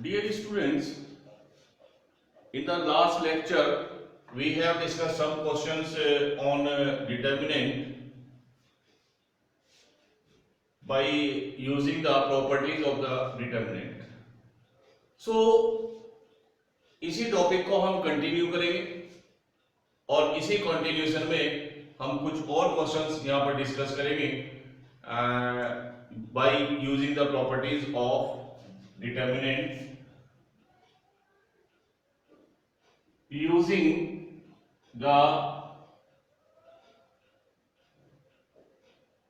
Dear students, in the last lecture we have discussed some questions on determinant by using the properties of the determinant. So इसी topic को हम continue करेंगे और इसी continuation में हम कुछ और क्वेश्चंस यहाँ पर डिस्कस करेंगे by using the properties of determinant using the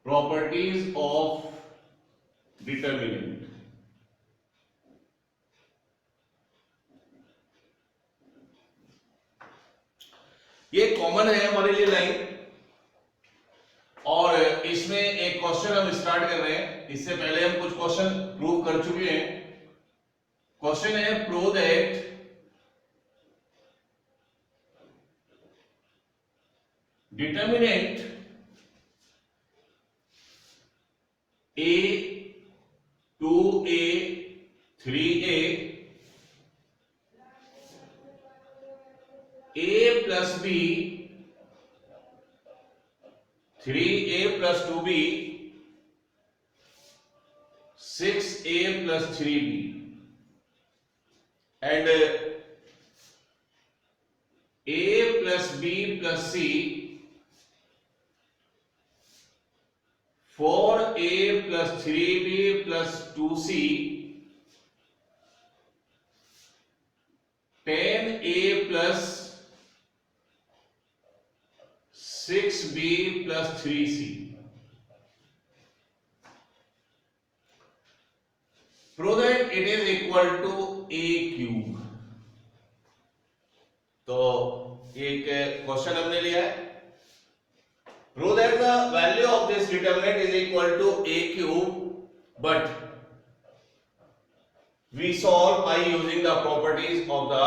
properties of determinant. ये कॉमन है हमारे लिए लाइन और इसमें एक क्वेश्चन हम स्टार्ट कर रहे हैं। इससे पहले हम कुछ क्वेश्चन प्रूव कर चुके हैं। क्वेश्चन है prove that determinant a 2a 3a a plus b 3a plus 2b 6a plus 3b and a plus b plus c 4a plus 3b plus 2c 10a plus 6b plus 3c. Prove that it is equal to a cube. तो एक question हमने लिया है। Prove that the value of this determinant is equal to a cube, but we solve by using the properties of the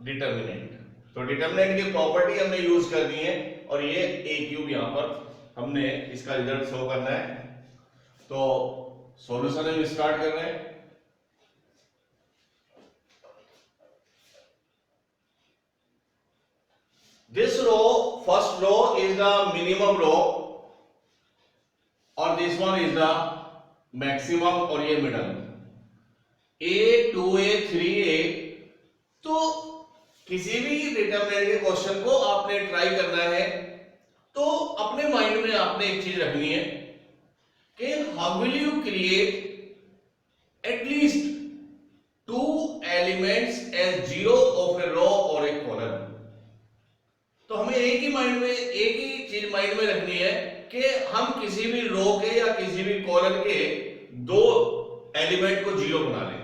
determinant. तो determinant की property हमने use कर दी है और ये a cube यहाँ पर हमने इसका रिजल्ट शो करना है। तो सॉल्यूशन हम स्टार्ट कर रहे हैं। This row, first row is the minimum row और this one is the maximum और ये middle a 2a 3a। तो किसी भी डिटरमिनेंट के क्वेश्चन को आपने ट्राई करना है तो अपने माइंड में आपने एक चीज रखनी है कि how will you create at least 2 elements as zero of a row और ए कॉलम। तो हमें एक ही चीज माइंड में रखनी है कि हम किसी भी रो के या किसी भी कॉलम के 2 एलिमेंट को जीरो बना लें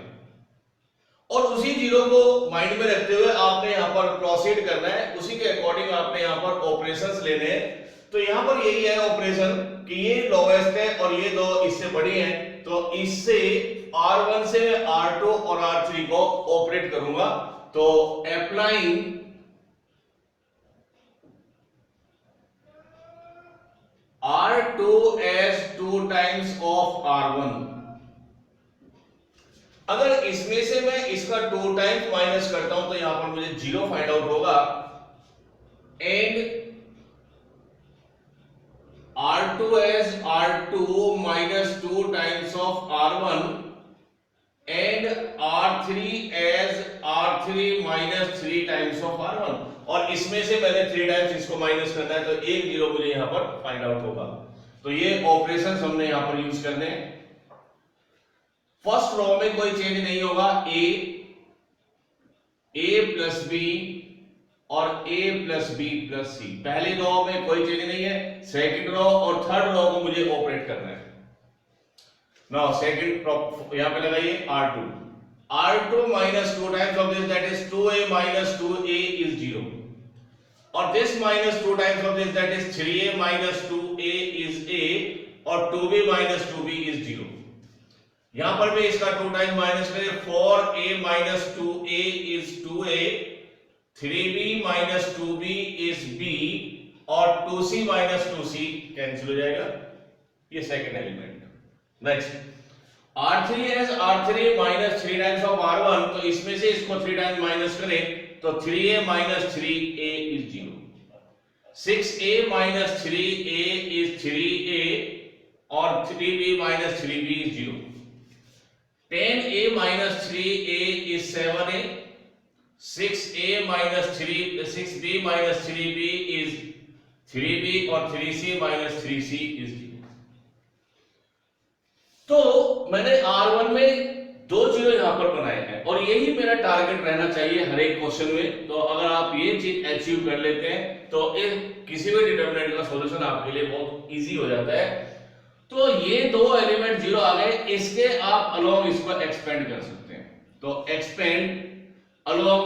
और उसी जीरो को माइंड में रखते हुए आपने यहां पर प्रोसीड करना है। उसी के अकॉर्डिंग आपने यहां पर ऑपरेशंस लेने हैं। तो यहां पर यही है ऑपरेशन कि ये लोवेस्ट है और ये दो इससे बड़ी हैं, तो इससे R1 से मैं R2 और R3 को ऑपरेट करूंगा। तो applying R2 as 2 times of R1। अगर इसमें से मैं इसका 2 टाइम्स माइनस करता हूं तो यहां पर मुझे 0 फाइंड आउट होगा and R2 as R2 minus 2 times of R1 and R3 as R3 minus 3 times of R1 और इसमें से मैंने 3 टाइम्स इसको माइनस करना है तो एक जीरो मुझे यहां पर फाइंड आउट होगा। तो ये ऑपरेशंस हमने यहां पर यूज करने हैं। फर्स्ट रो में कोई चेंज नहीं होगा, a प्लस बी और a प्लस बी प्लस सी। पहली रो में कोई चेंज नहीं है। सेकंड रो और थर्ड रो को मुझे ऑपरेट करना है। नाउ सेकंड यहां पे लगाइए R2 minus 2 times of this, that is 2a minus 2a is 0 और this minus 2 times of this, that is 3a minus 2a is a और 2b minus 2b is 0। यहां पर भी इसका 2 टाइम्स माइनस करें 4a minus 2a is 2a, 3b minus 2b is b और 2c minus 2c cancel हो जाएगा। ये second element. Next R3 as R3 minus 3 times of R1, तो इसमें से इसको 3 टाइम्स माइनस करें तो 3a minus 3a is 0. 6a minus 3a is 3a और 3b minus 3b is 0. 10a minus 3a is 7a. 6b minus 3b is 3b और 3c minus 3c is 0. तो मैंने R1 में 2 जीरो यहां पर बनाए हैं और यही मेरा टारगेट रहना चाहिए हर एक क्वेश्चन में। तो अगर आप ये चीज अचीव कर लेते हैं तो किसी भी डिटरमिनेंट का सॉल्यूशन आपके लिए बहुत इजी हो जाता है। तो ये 2 एलिमेंट जीरो आ गए, इसके आप अलोंग इसको एक्सपेंड कर सकते हैं। तो एक्सपेंड अलोंग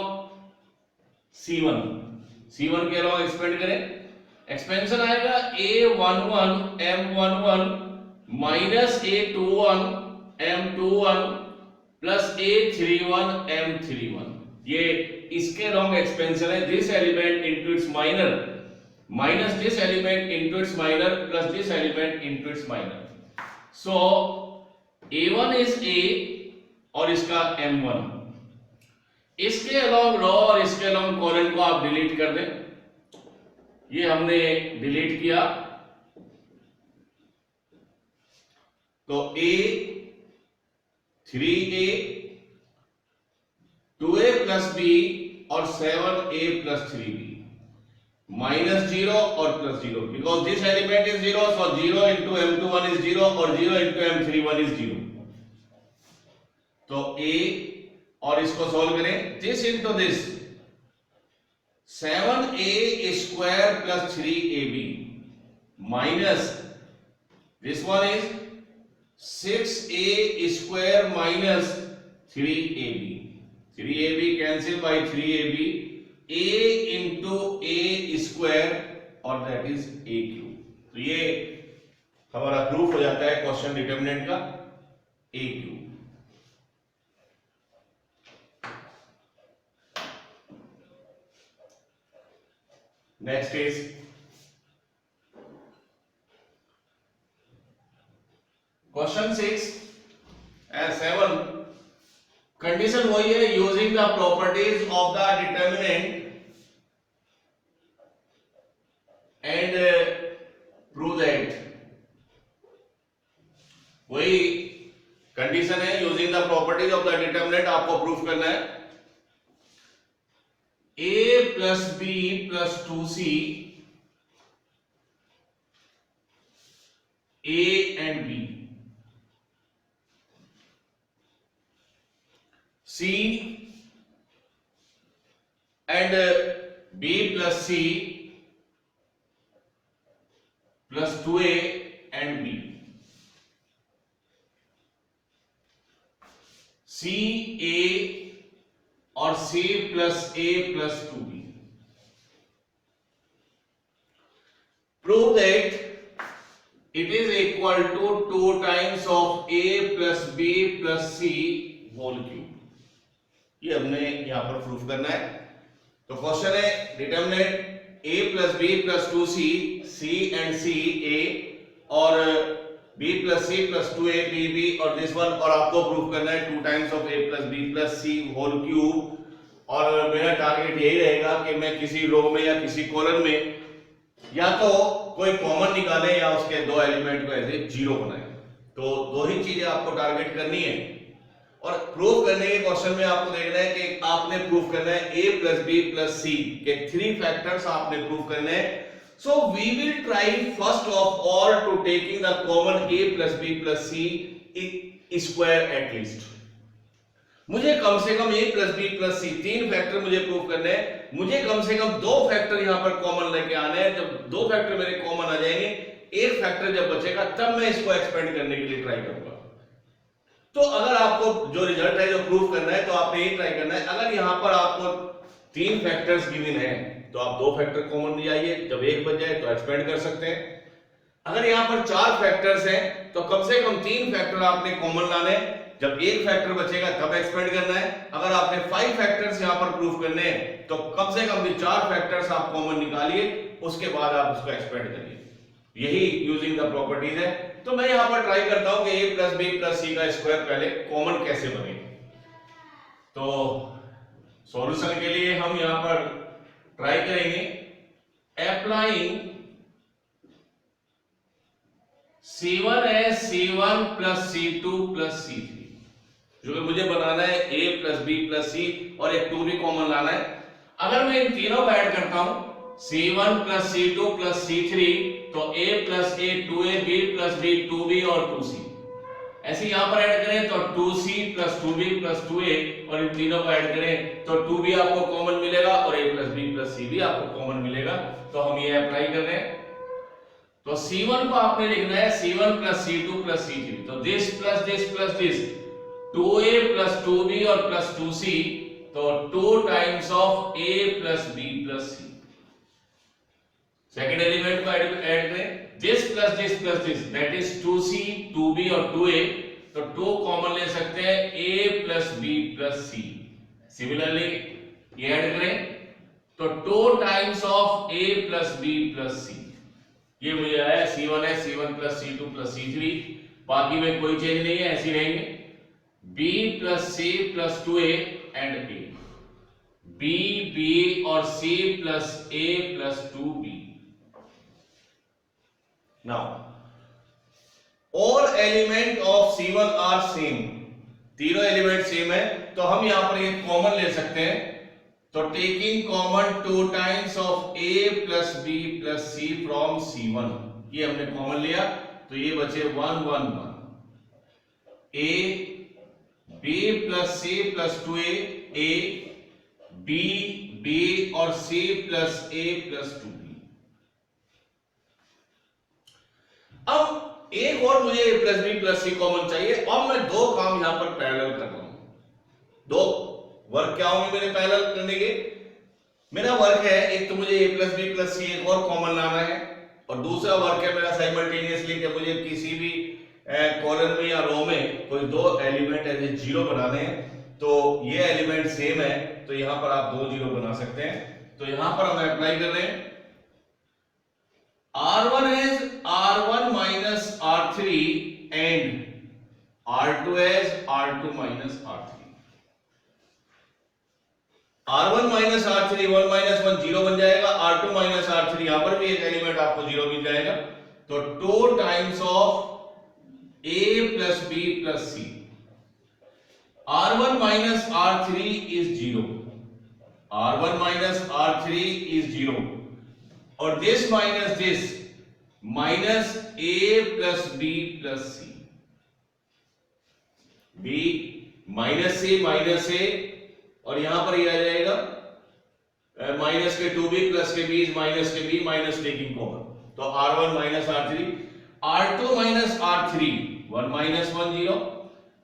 C1 के अलोंग एक्सपेंड करें, एक्सपेंशन आएगा A11 M11 minus A21 M21 plus A31 M31। ये इसके अलोंग एक्सपेंशन है। This element into its minor minus this element into its minor plus this element into its minor. So A1 is A और इसका M1। इसके along रो और इसके along colon को आप डिलीट कर दें। ये हमने डिलीट किया तो A 3a 2a plus b और 7a plus 3b minus 0 और plus 0 because this element is 0, so 0 into M21 is 0 और 0 into M31 is 0। तो a और इसको सॉल्व करें, this into this 7a square plus 3ab minus this one is 6a square minus 3ab 3ab cancel by 3ab a into a square और that is a cube। तो ये हमारा proof हो जाता है क्वेश्चन डिटरमिनेंट का a cube। Next is question 6 and 7। Condition वही है, using the properties of the determinant and prove that. वही कंडीशन है, using the properties of the determinant आपको प्रूफ करना है। a plus b plus 2c a and b C and B plus C plus 2A and B C A और C plus A plus 2B। Prove that it is equal to 2 times of A plus B plus C whole cube। ये हमने यहां पर proof करना है। तो question है determinant a plus b plus 2c c and c a और b plus c plus 2a b b और दिस वन, और आपको प्रूफ करना है 2 times of a plus b plus c whole cube. और मेरा टारगेट यही रहेगा कि मैं किसी रो में या किसी कॉलम में या तो कोई कॉमन निकाले या उसके 2 एलिमेंट को ऐसे जीरो बनाए। तो 2 ही चीजें आपको टारगेट करनी है। और प्रूफ करने के क्वेश्चन में आपको देखना है कि आपने प्रूफ करना है a plus b plus c के 3 फैक्टर्स आपने प्रूफ करने हैं। So we will try first of all to taking the common a plus b plus c square at least. मुझे कम से कम a plus b plus c 3 factor मुझे proof करने हैं। मुझे कम से कम 2 फैक्टर यहां पर कॉमन लेके आने हैं। जब 2 फैक्टर मेरे कॉमन आ जाएंगे, एक फैक्टर जब बचेगा तब मैं इसको एक्सपेंड करने के लिए ट्राई करूंगा। तो अगर आपको जो रिजल्ट है जो प्रूफ करना है तो आपने ये ट्राई करना है। अगर यहां पर आपको 3 फैक्टर्स गिवन है तो आप 2 फैक्टर कॉमन ले आइए, जब एक बच जाए तो एक्सपेंड कर सकते हैं। अगर यहां पर 4 फैक्टर्स हैं तो कम से कम 3 फैक्टर आपने कॉमन लाने, जब एक फैक्टर बचेगा तब एक्सपेंड करना है। अगर आपने 5 फैक्टर्स यहां पर प्रूफ करने हैं तो कम से कम भी 4 फैक्टर्स आप कॉमन निकालिए, उसके बाद आप उसको एक्सपेंड करिए। यही यूजिंग द प्रॉपर्टीज है। तो मैं यहां पर ट्राई करता हूं कि a प्लस बी प्लस सी का स्क्वायर पहले कॉमन कैसे बने। तो सॉल्यूशन के लिए हम यहां पर ट्राई करेंगे अप्लाइंग C1 है C1 plus C2 plus C3, जो कि मुझे बनाना है a प्लस बी प्लस सी और एक 2 भी कॉमन लाना है। अगर मैं इन तीनों को ऐड करता हूं C1 plus C2 plus C3 तो a plus a 2a b plus b 2b और 2c, ऐसे यहां पर ऐड करें तो 2c plus 2b plus 2a और इन तीनों को ऐड करें तो 2b आपको कॉमन मिलेगा और a plus b plus c भी आपको कॉमन मिलेगा। तो हम ये अप्लाई कर रहे हैं। तो C1 को आपने लिखना है C1 plus C2 plus C3, तो this plus this plus this 2a plus 2b और प्लस 2c, तो 2 times of a plus b plus c। Second element को ऐड करें this plus this that is 2c 2b और 2a, तो 2 common ले सकते हैं a plus b plus c। Similarly ये ऐड करें तो 2 times of a plus b plus c। ये मुझे आया C1 है C1 plus C2 plus C3, बाकी में कोई चेंज नहीं है, ऐसे रहेंगे b plus c plus 2a and a, b और c plus a plus 2b। Now all element of C1 are same, तीनों एलिमेंट सेम है, तो हम यहां पर एक कॉमन ले सकते हैं। तो taking common 2 times of a plus b plus c from C1, ये हमने कॉमन लिया तो ये बचे 1 1 1 a b plus c plus 2a a b और c plus a plus 2b। अब एक और मुझे a plus b plus c common चाहिए और मैं दो काम यहां पर पैरेलल कर रहा हूं। दो वर्क क्या होंगे मेरे पैरेलल करने के? मेरा वर्क है एक तो मुझे a plus b plus c एक और कॉमन लाना है, और दूसरा वर्क है मेरा साइमल्टेनियसली कि मुझे किसी भी कॉलम में या रो में कोई दो एलिमेंट ऐसे जीरो बनाने हैं। तो ये एलिमेंट सेम है तो यहां पर आप दो जीरो बना सकते हैं। तो यहां पर हम अप्लाई कर रहे हैं R1 as R1 minus R3 and R2 as R2 minus R3। R1 minus R3 1 minus 1 zero बन जाएगा, R2 माइनस R3 यहां पर भी एक एलिमेंट आपको जीरो मिल जाएगा। तो 2 times of a plus b plus c, R1 minus R3 is zero, R1 minus R3 is zero, और this minus a plus b plus c, b minus a और यहां पर ये आ जाएगा माइनस के 2b प्लस के b माइनस के b minus taking common, तो R1 minus R3, R2 minus R3 1 minus 1 0,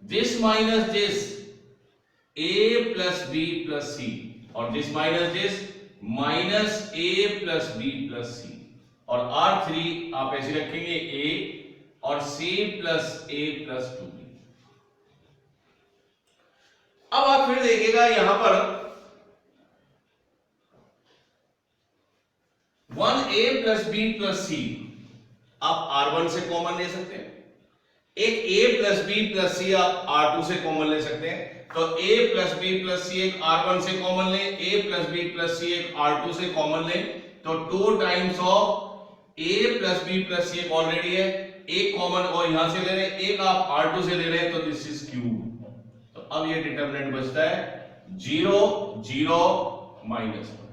this minus this a plus b plus c, और this minus a plus b plus c, और R3 आप ऐसे रखेंगे a और c plus a plus 2b। अब आप फिर देखिएगा यहां पर 1a plus b plus c आप R1 से कॉमन ले सकते हैं, एक a plus b plus c आप R2 से कॉमन ले सकते हैं। तो a plus b plus c एक R1 से कॉमन ले, a plus b plus c एक R2 से कॉमन ले, तो 2 times of a plus b plus c already है, एक कॉमन और यहां से ले रहे हैं, एक आप R2 से ले रहे हैं, तो दिस इज क्यूब। तो अब ये डिटरमिनेंट बचता है 0 0 minus 1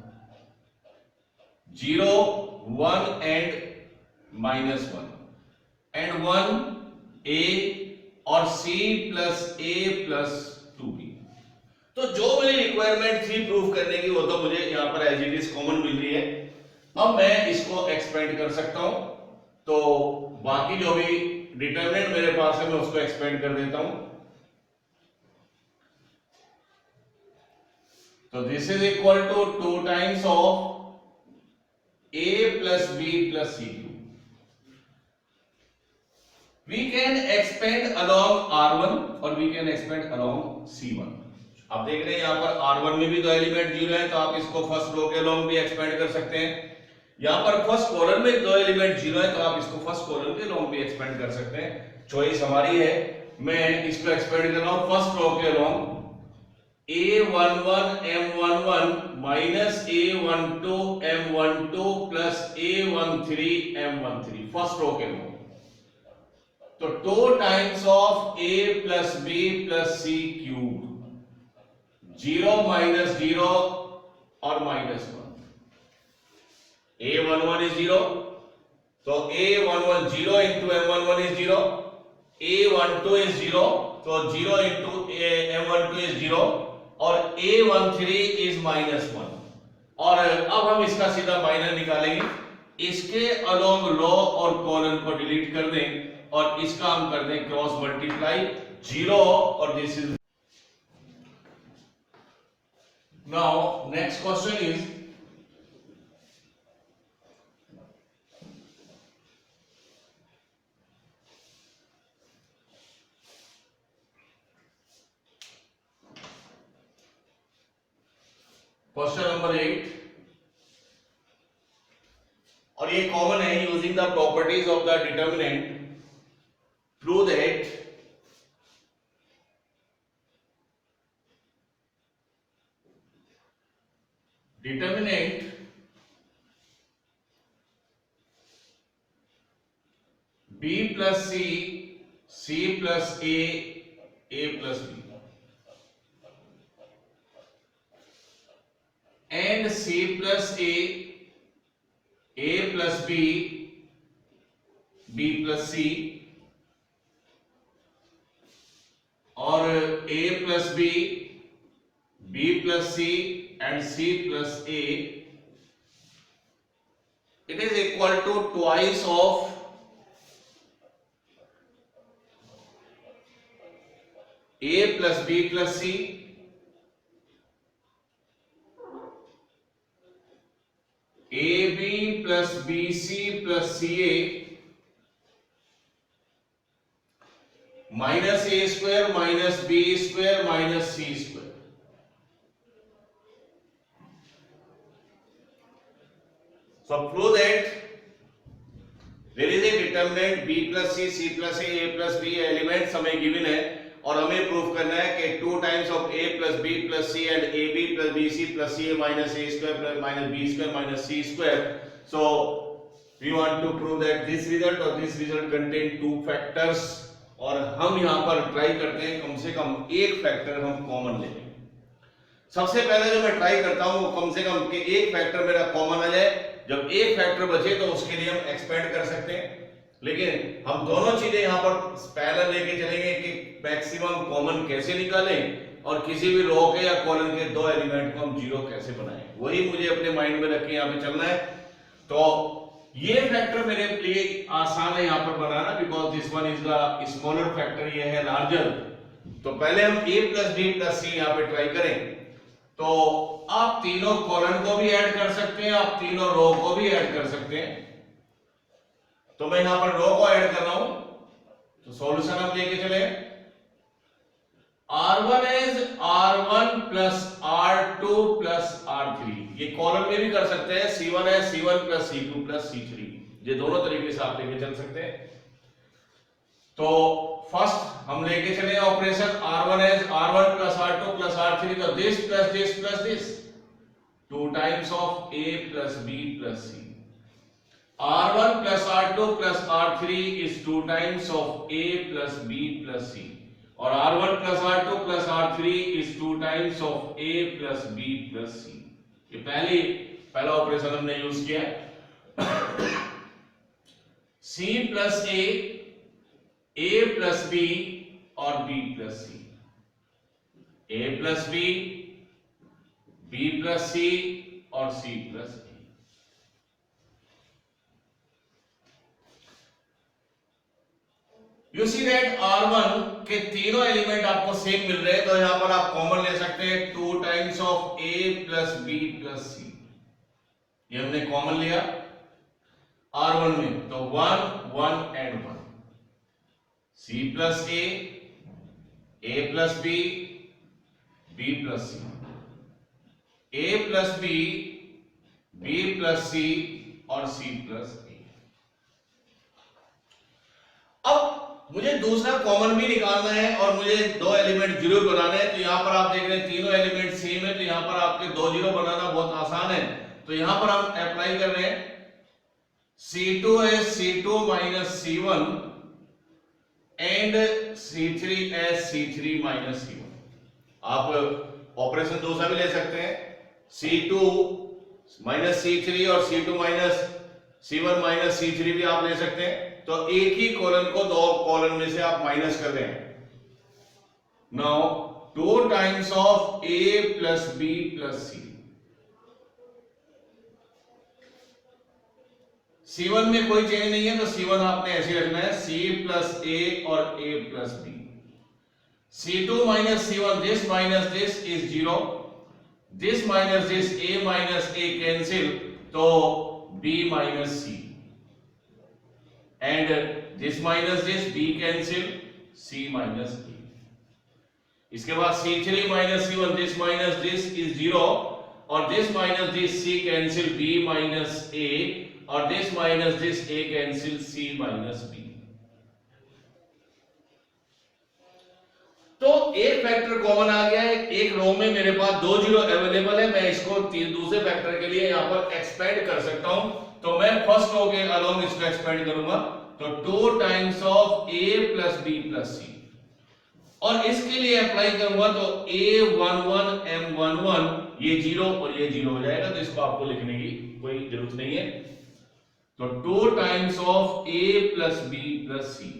0 1 and minus 1 and 1 a और c plus a plus 2b। तो जो मेरी रिक्वायरमेंट थी प्रूफ करने की वो तो मुझे यहां पर एज इट इज कॉमन मिल रही है। अब मैं इसको एक्सपेंड कर सकता हूं, तो बाकी जो भी डिटरमिनेंट मेरे पास है मैं उसको एक्सपेंड कर देता हूं। तो this is equal to 2 times of a plus b plus c2। We can expand along R1 और we can expand along C1। आप देख रहे हैं यहां पर R1 में भी दो एलिमेंट जीरो है, तो आप इसको फर्स्ट रो के along भी एक्सपेंड कर सकते हैं। यहां पर फर्स्ट कॉलम में दो एलिमेंट जीरो है, तो आप इसको फर्स्ट कॉलम के लॉन्ग भी एक्सपेंड कर सकते हैं, चॉइस हमारी है। मैं इसको एक्सपेंड कर रहा हूं फर्स्ट रो के along, a11 m11 minus a12 m12 plus a13 m13, first row के लॉन्ग। तो 2 times of a plus b plus c cube, 0 minus 0 और minus 1, a11 is 0, so a11 0 into m11 is 0, a12 is 0, so 0 into m12 is 0, और a13 is minus 1। और अब हम इसका सीधा minus निकालेंगे, इसके अलोंग रो और कॉलन को डिलीट कर दें और इसका हम कर दें क्रॉस मल्टीप्लाई, 0 और this is. Now next question is question number 8, और ये कॉमन है। Using the properties of the determinant, prove that determinant b plus c, c plus a plus b and c plus a plus b, b plus c और a plus b, b plus c and c plus a, it is equal to twice of a plus b plus c AB plus BC plus CA minus A square minus B square minus C square. So prove that there is a determinant B plus C, C plus A plus B elements हमें given है, और हमें proof करना है कि 2 times of a plus b plus c and ab plus bc plus ca minus a square plus minus b square minus c square. So we want to prove that this result और this result contain 2 factors, और हम यहां पर try करते हैं कम से कम एक factor हम कॉमन ले लें। सबसे पहले जो मैं ट्राई करता हूं वो कम से कम कि एक फैक्टर मेरा कॉमन आ जाए। जब एक फैक्टर बचे तो उसके लिए हम एक्सपेंड कर सकते हैं, लेकिन हम दोनों चीजें यहां पर पैरेलल लेके चलेंगे कि मैक्सिमम कॉमन कैसे निकालें और किसी भी रो के या कॉलम के दो एलिमेंट को हम जीरो कैसे बनाएं, वही मुझे अपने माइंड में रख के यहां पे चलना है। तो ये फैक्टर मेरे लिए आसान है यहां पर बनाना, because this one is the smaller factor, ये है लार्जर। तो पहले हम a plus b plus c यहां पे ट्राई करें। तो आप तीनों कॉलम को भी ऐड कर सकते हैं, आप तीनों रो को भी ऐड कर सकते हैं। तो मैं यहां पर रो को ऐड कर रहा हूं, तो सॉल्यूशन आप लेके चले। R1 is R1 plus R2 plus R3, ये कॉलम में भी कर सकते हैं। C1 है C1 plus C2 plus C3, ये दोनों तरीके से आप लेके चल सकते हैं। तो फर्स्ट हम लेके चले operation R1 is R1 plus R2 plus R3, तो this plus this plus this, 2 times of A plus B plus C। R1 plus R2 plus R3 is 2 times of A plus B plus C, और R1 plus R2 plus R3 is 2 times of A plus B plus C। ये पहला operation हमने use किया है। C plus A plus B और B plus C, A plus B, B plus C और C plus A। You see that R1 के तीनों element आपको सेम मिल रहे हैं, तो यहां पर आप कॉमन ले सकते हैं 2 times of A plus B plus C, ये हमने कॉमन लिया R1 में, तो 1 1 and 1, C plus A plus B, B plus C, A plus B, B plus C और c प्लस a। अब मुझे दूसरा कॉमन भी निकालना है और मुझे दो एलिमेंट जीरो बनाने हैं। तो यहां पर आप देख रहे हैं तीनों एलिमेंट सेम है, तो यहां पर आपके दो जीरो बनाना बहुत आसान है। तो यहां पर हम अप्लाई कर रहे हैं C2 as C2 minus C1 and C3 as C3 minus C1। आप ऑपरेशन दूसरा भी ले सकते हैं, C2 माइनस C3 और C2 minus C1 minus C3 भी आप ले सकते हैं। तो एक ही कॉलम को दो कॉलम में से आप माइनस कर दें। Now 2 times of A plus B plus C। C1 में कोई चेंज नहीं है तो C1 आपने ऐसे रखना है, C प्लस A और A plus B। C2 minus C1, this minus this is 0, this minus this, A minus A cancel, तो B minus C, and this minus this, B cancel, C minus A। इसके बाद C3 minus C1, this minus this is 0 और this minus this, C cancel, B minus A और this minus this, A cancel, C minus B। तो एक factor common आ गया है। एक रो में मेरे पास दो जीरो अवेलेबल है, मैं इसको दूसरे फैक्टर के लिए यहां पर एक्सपेंड कर सकता हूं। तो मैं फर्स्ट रो के अलोंग इसको एक्सपेंड करूंगा, तो 2 times of A plus B plus C, और इसके लिए अप्लाई करूंगा तो A11 M11, ये जीरो और ये जीरो हो जाएगा, तो इसको आपको लिखने की कोई जरूरत नहीं है। तो 2 times of A plus B plus C,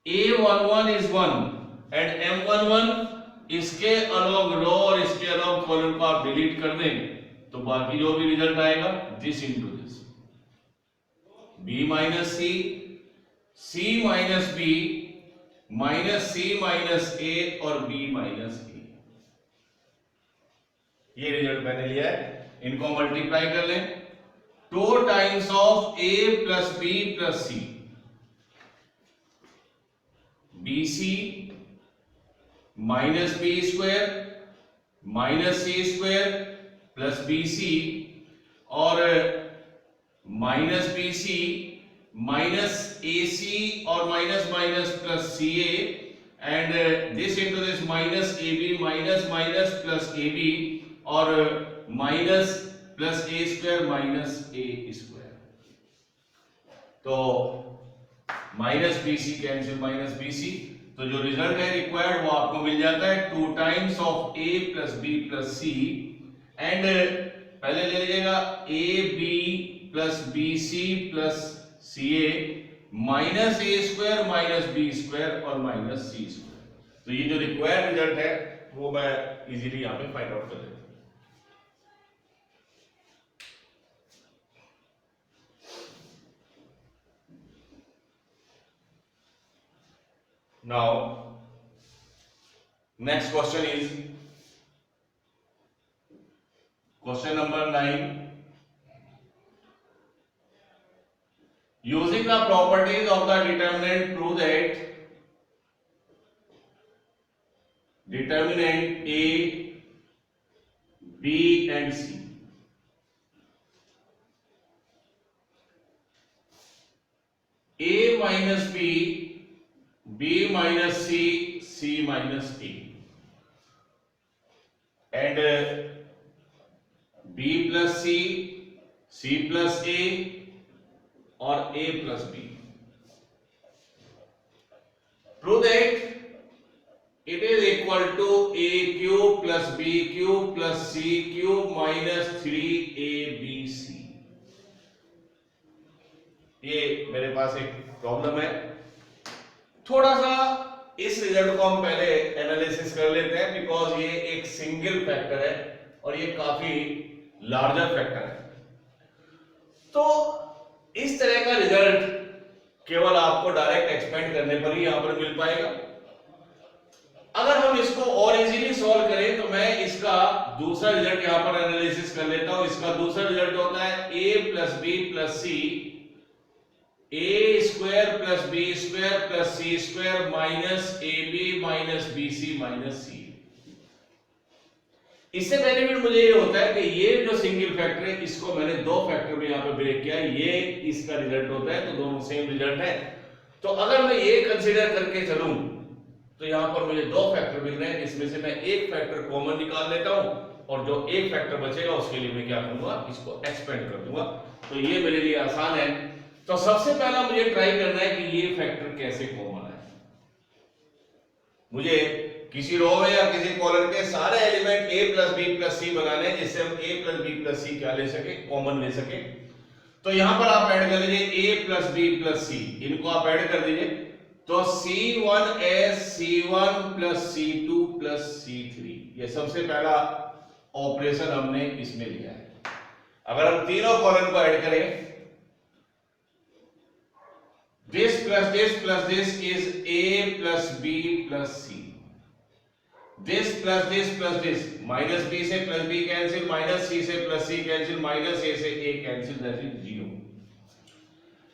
A11 is 1 and M11 इसके अलोंग रो और इसके अलोंग कॉलम को आप डिलीट कर दें, तो बाकी जो भी रिजल्ट आएगा this into this, B minus C, C minus B minus C minus A और B माइनस A। ये रिजल्ट मैंने लिया है, इनको मल्टीप्लाई कर लें। 2 times of A plus B plus C, BC minus B square minus C square plus BC और minus BC minus AC और minus minus plus CA and this into this minus AB minus minus plus AB और minus plus A square minus A square. तो minus BC cancel minus BC, तो जो result है required वो आपको मिल जाता है 2 times of A plus B plus C and पहले ले लीजिएगा AB plus BC plus CA minus A square minus B square और माइनस C स्क्वायर। तो ये जो रिक्वायर्ड रिजल्ट है वो मैं इजीली यहां पे फाइंड आउट कर देता हूं। Now, next question is question number 9. Using the properties of the determinant, prove that determinant A, B and C A minus B, B minus C, C minus A and B plus C, C plus A और A plus B. Prove that it is equal to A cube plus B cube plus C cube minus 3ABC. ये मेरे पास एक problem है, थोड़ा सा इस result को हम पहले एनालिसिस कर लेते हैं, बिकॉज ये एक सिंगल फैक्टर है और ये काफी लार्जर फैक्टर है। तो इस तरह का रिजल्ट केवल आपको डायरेक्ट एक्सपेंड करने पर ही यहां पर मिल पाएगा। अगर हम इसको और इजीली सॉल्व करें तो मैं इसका दूसरा रिजल्ट यहां पर एनालिसिस कर लेता हूं। इसका दूसरा रिजल्ट होता है A plus B plus C, A square plus B square plus C square minus AB minus BC minus C। इससे बेनिफिट मुझे ये होता है कि ये जो सिंगल फैक्टर है इसको मैंने दो फैक्टर में यहाँ पे ब्रेक किया, ये इसका रिजल्ट होता है, तो दोनों सेम रिजल्ट है। तो अगर मैं ये कंसीडर करके चलूं तो यहाँ पर मुझे दो फैक्टर मिल रहे हैं, जिसमें से मैं एक फैक्टर कॉमन निकाल लेता हूं और जो एक फैक्टर बचेगा उसके लिए मैं क्या करूंगा, इसको एक्सपेंड कर दूंगा। तो ये मेरे लिए आसान है। तो सबसे पहला मुझे ट्राई करना है कि ये फैक्टर कैसे कॉमन है। मुझे किसी रो में या किसी कॉलम के सारे element a plus B plus c बनाने हैं, जिससे हम a plus B plus c क्या ले सके, कॉमन ले सके। तो यहां पर आप ऐड कर लीजिए a प्लस बी प्लस सी, इनको आप ऐड कर दीजिए। तो C1s C1 plus C2 plus C3, ये सबसे पहला ऑपरेशन हमने इसमें लिया है। अगर हम तीनों कॉलम को ऐड करें, this plus this is a plus b plus c, this plus this, minus b से plus b cancel, minus c से plus c cancel, minus a से a cancel, that is 0।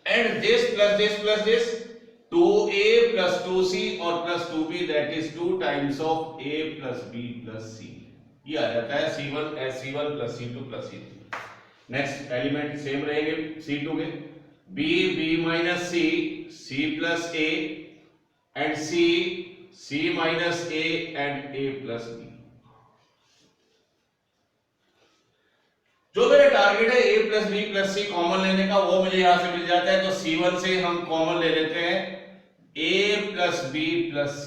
And this plus this 2a plus 2c और plus 2b, that is 2 times of a plus b plus c। ये आ जाता है c1 as c1 plus c2 plus c3। Next element same रहेंगे c2 के, b minus c plus a and c minus a and a plus b। जो मेरा target है a plus b plus c common लेने का, वो मुझे यहां से मिल जाता है। तो c1 से हम कॉमन ले लेते हैं a plus b plus c,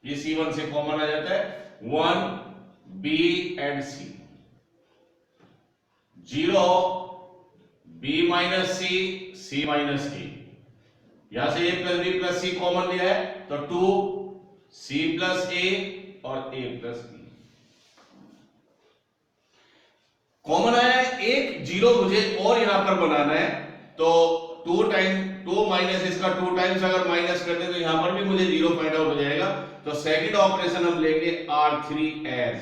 ये c1 से कॉमन आ जाता है, 1 b and c, 0 b minus C, c minus a, यहां से a plus b plus c common लिया है, तो 2 c प्लस a और a प्लस b कॉमन आया है। एक 0 मुझे और यहां पर बनाना है, तो 2 माइनस इसका 2 टाइम्स अगर माइनस कर दे तो यहां पर भी मुझे 0 फाइंड आउट हो जाएगा। तो सेकंड ऑपरेशन हम लेंगे R3 as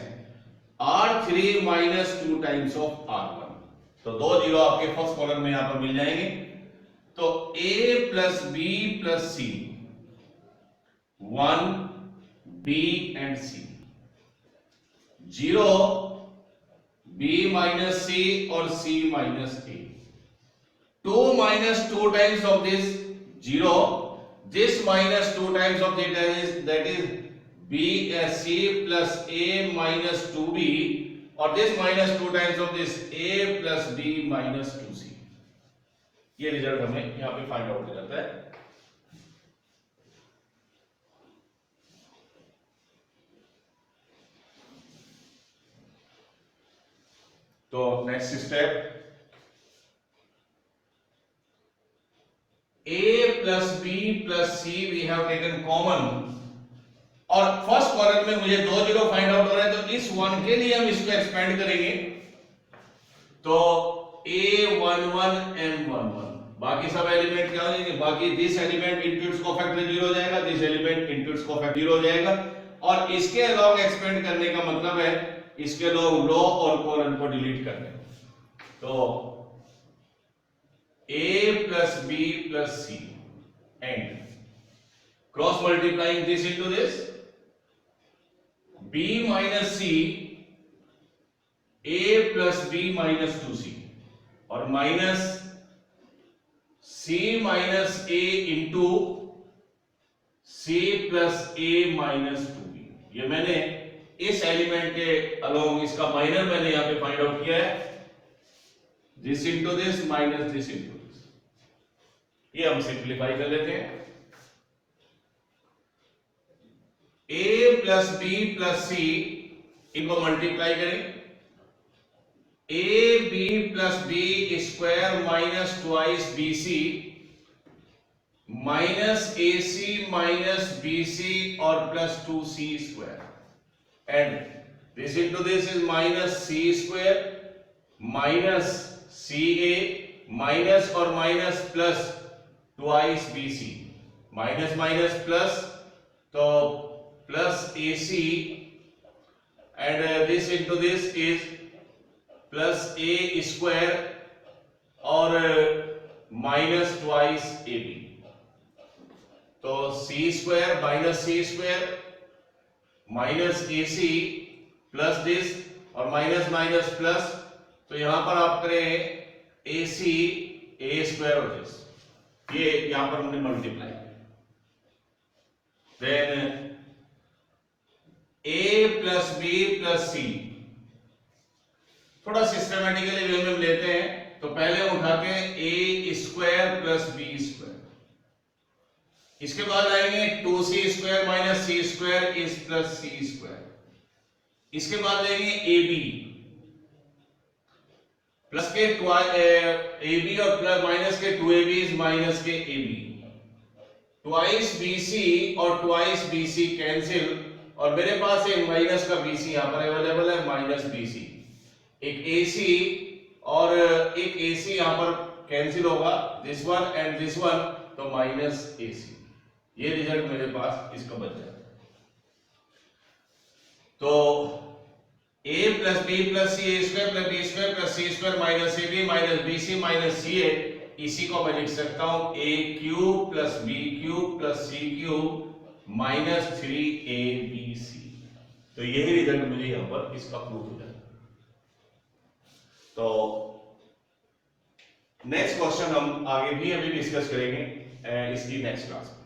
R3 minus 2 times of R1, तो 2 0 आपके फर्स्ट कॉलम में यहां पर मिल जाएंगे। तो a plus B plus C, 1 b and c, 0 b minus c और c minus a, 2 minus 2 times of this 0, this minus 2 times of that is b c plus a minus 2b, और this minus 2 times of this a plus b minus 2c। ये result हमें यहां पे find out हो जाता है। तो next step, a plus b plus c we have taken common, और फर्स्ट कॉलम में मुझे 2 0 फाइंड आउट हो रहा है, तो इस 1 के लिए हम इसको एक्सपेंड करेंगे। तो a11 m11, बाकी सब एलिमेंट क्या हो जाएंगे, बाकी this element into its cofactor 0 हो जाएगा, this element into its cofactor 0 हो जाएगा। और इसके अलोंग एक्सपेंड करने का मतलब है इसके अलोंग रो और कॉलम को डिलीट करने। तो a plus b plus c and cross multiplying this into this, b minus c, a plus b minus 2c, और minus c minus a into c plus a minus 2b। ये मैंने इस element के along इसका minor मैंने यहां पे find out किया है, this into this minus this into this। ये हम सिंप्लीफाई कर लेते हैं। a plus b plus c, इनको मल्टीप्लाई करें, a b plus b square minus twice bc minus ac minus bc और plus 2c square, and this into this is minus c square minus ca minus और minus plus twice bc, minus minus plus, तो plus ac and this into this is plus a square और minus twice ab, तो c square minus c square minus ac plus this और minus minus plus, तो यहां पर आप करें AC A square और दिस, ये यहां पर हमने multiply, then A plus B plus C, थोड़ा सिस्टमेटिकली वे में लेते हैं, तो पहले उठा के A square plus B square, इसके बाद आएंगे 2C square minus C square is plus C square, इसके बाद लेंगे AB प्लस के AB और प्लस माइनस के 2AB इज माइनस के AB, ट्वाइस BC और ट्वाइस BC कैंसिल, और मेरे पास एक माइनस का BC यहां पर अवेलेबल है, माइनस BC, एक AC और एक AC यहां पर कैंसिल होगा, this one and this one, तो माइनस AC, ये रिजल्ट मेरे पास इसका बच जाएगा। तो A plus B plus C A square plus B square plus C square minus AB minus BC minus CA, इसी को मैं लिख सकता हूं A cube plus B cube plus C cube minus 3ABC, तो यही रिजल्ट मुझे यहां पर इसका प्रूफ हो जाएगा। तो नेक्स्ट क्वेश्चन हम आगे भी अभी डिस्कस करेंगे इसकी नेक्स्ट क्लास में।